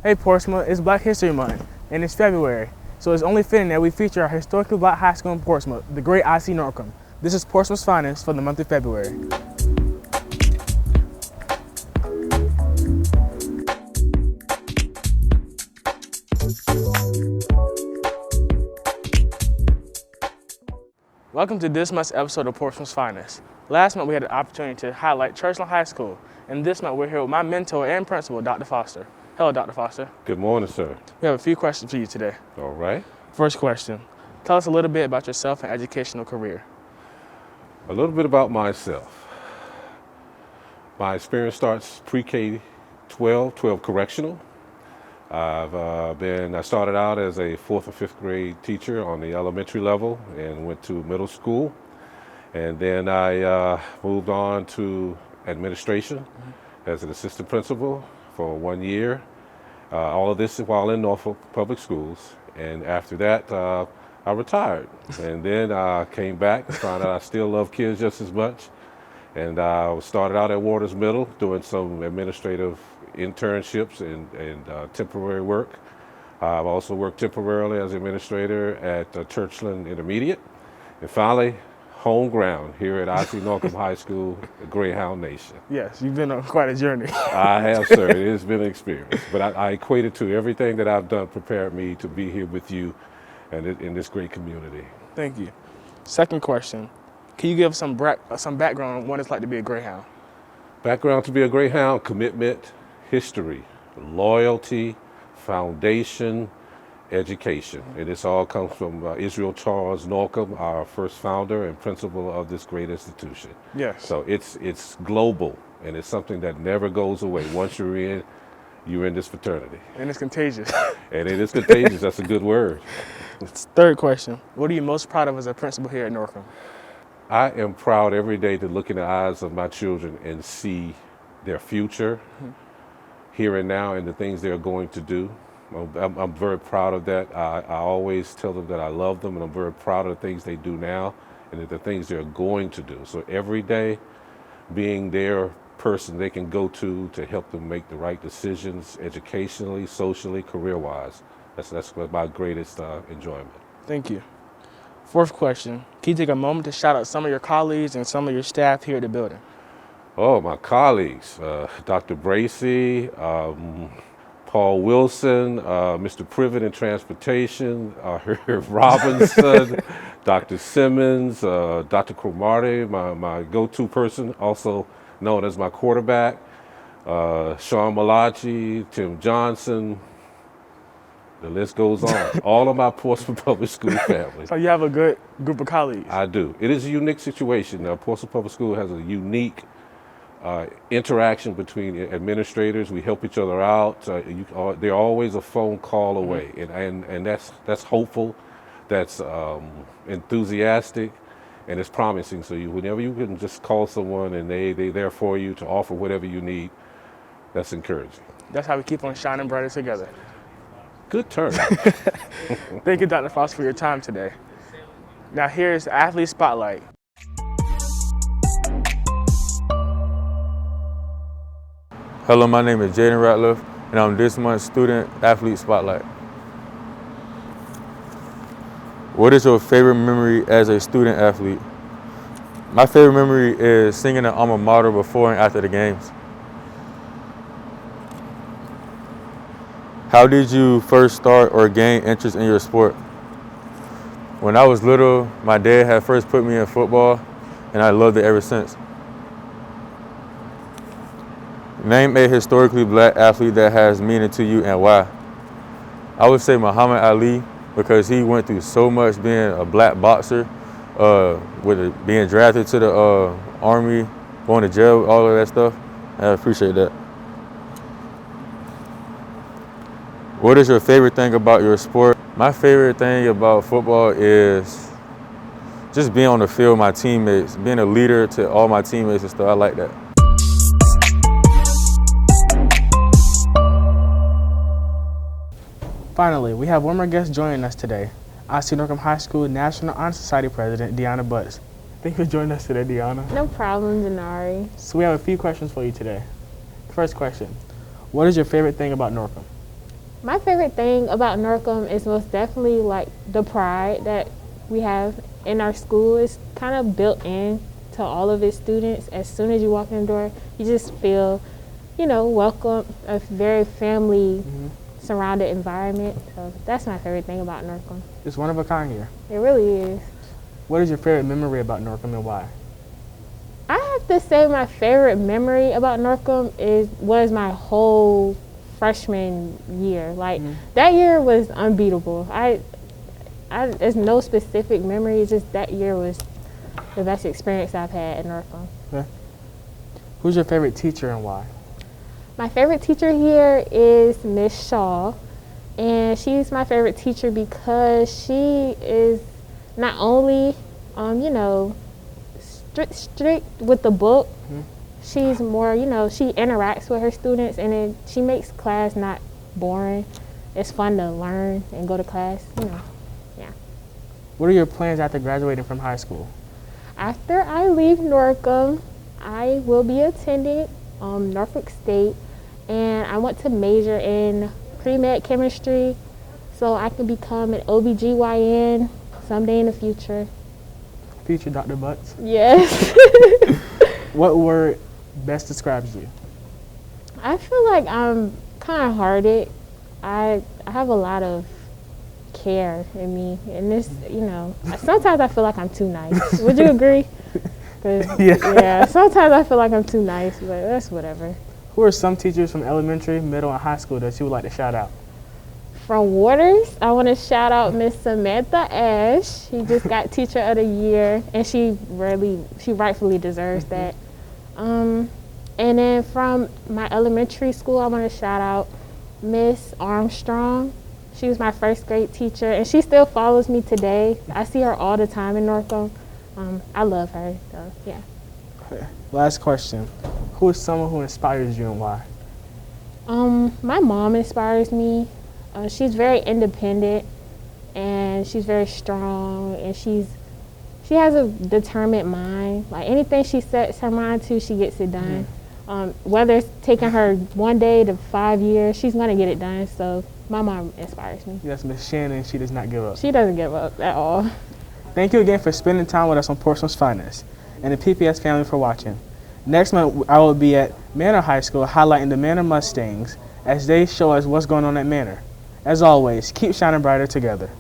Hey Portsmouth, it's Black History Month, and it's February, so it's only fitting that we feature our historically black high school in Portsmouth, the great IC Norcom. This is Portsmouth's finest for the month of February. Welcome to this month's episode of Portsmouth's Finest. Last month we had the opportunity to highlight Churchland High School, and this month we're here with my mentor and principal, Dr. Foster. Hello, Dr. Foster. Good morning, sir. We have a few questions for you today. All right. First question, tell us a little bit about yourself and educational career. A little bit about myself. My experience starts pre-K 12 correctional. I started out as a 4th or 5th grade teacher on the elementary level and went to middle school. And then I moved on to administration as an assistant principal for 1 year. All of this while in Norfolk Public Schools. And after that, I retired. And then I came back and found out I still love kids just as much. And I started out at Waters Middle doing some administrative internships and temporary work. I've also worked temporarily as administrator at Churchland Intermediate. And finally, home ground here at IC Norcom High School, the Greyhound Nation. Yes, you've been on quite a journey. I have, sir. It has been an experience. But I equate it to everything that I've done prepared me to be here with you and in this great community. Thank you. Second question, can you give some background on what it's like to be a Greyhound? Background to be a Greyhound: commitment, history, loyalty, foundation, education. And this all comes from Israel Charles Norkham, our first founder and principal of this great institution. Yes. So it's global, and it's something that never goes away. Once you're in this fraternity. And it's contagious. And it is contagious. That's a good word. Third question, what are you most proud of as a principal here at Norkham? I am proud every day to look in the eyes of my children and see their future here and now and the things they're going to do. I'm very proud of that. I always tell them that I love them, and I'm very proud of the things they do now and the things they're going to do. So every day being their person they can go to help them make the right decisions educationally, socially, career-wise. That's my greatest enjoyment. Thank you. Fourth question, can you take a moment to shout out some of your colleagues and some of your staff here at the building? Oh, my colleagues, Dr. Bracy, Paul Wilson, Mr. Privet in Transportation, Herb Robinson, Dr. Simmons, Dr. Cromartie, my go-to person, also known as my quarterback, Sean Malachi, Tim Johnson, the list goes on. All of my Portsmouth Public School family. So you have a good group of colleagues. I do. It is a unique situation. Portsmouth Public School has a unique interaction between administrators. We help each other out. They're always a phone call away, and that's hopeful, that's enthusiastic, and it's promising. So whenever you can just call someone and they're there for you to offer whatever you need, that's encouraging. That's how we keep on shining brighter together. Good turn. Thank you, Dr. Foster, for your time today. Now here's Athlete Spotlight. Hello, my name is Jaden Ratliff, and I'm this month's Student Athlete Spotlight. What is your favorite memory as a student athlete? My favorite memory is singing the alma mater before and after the games. How did you first start or gain interest in your sport? When I was little, my dad had first put me in football, and I loved it ever since. Name a historically black athlete that has meaning to you and why. I would say Muhammad Ali, because he went through so much being a black boxer, being drafted to the Army, going to jail, all of that stuff. I appreciate that. What is your favorite thing about your sport? My favorite thing about football is just being on the field with my teammates, being a leader to all my teammates and stuff. I like that. Finally, we have one more guest joining us today, IC Norcom High School National Honor Society President, Deanna Butts. Thank you for joining us today, Deanna. No problem, Janare. So we have a few questions for you today. First question, what is your favorite thing about Norkham? My favorite thing about Norcom is most definitely like the pride that we have in our school. It's kind of built in to all of its students. As soon as you walk in the door, you just feel, welcome, a very family surrounded environment. So that's my favorite thing about Norcom. It's one of a kind here. It really is. What is your favorite memory about Norcom and why? I have to say my favorite memory about Norcom was my whole freshman year. Like that year was unbeatable. There's no specific memory. It's just that year was the best experience I've had at Norcom. Okay. Who's your favorite teacher and why? My favorite teacher here is Miss Shaw, and she's my favorite teacher because she is not only, strict with the book. She's more, she interacts with her students, and she makes class not boring. It's fun to learn and go to class, yeah. What are your plans after graduating from high school? After I leave Norcom, I will be attending Norfolk State, and I want to major in pre-med chemistry so I can become an OBGYN someday in the future. Future Dr. Butts? Yes. What word best describes you? I feel like I'm kind of hearted. I have a lot of care in me, and this, sometimes I feel like I'm too nice. Would you agree? Yeah, sometimes I feel like I'm too nice, but that's whatever. Who are some teachers from elementary, middle, and high school that you would like to shout out? From Waters, I want to shout out Miss Samantha Ash. She just got Teacher of the Year, and she rightfully deserves that. And then from my elementary school, I want to shout out Miss Armstrong. She was my first grade teacher, and she still follows me today. I see her all the time in Norcom. I love her, so yeah. Okay. Last question. Who is someone who inspires you and why? My mom inspires me. She's very independent, and she's very strong, and she has a determined mind. Like anything she sets her mind to, she gets it done. Whether it's taking her 1 day to 5 years, she's gonna get it done. So my mom inspires me. Yes, Miss Shannon, she does not give up. She doesn't give up at all. Thank you again for spending time with us on Portsmouth's Finest, and the PPS family for watching. Next month, I will be at Manor High School highlighting the Manor Mustangs as they show us what's going on at Manor. As always, keep shining brighter together.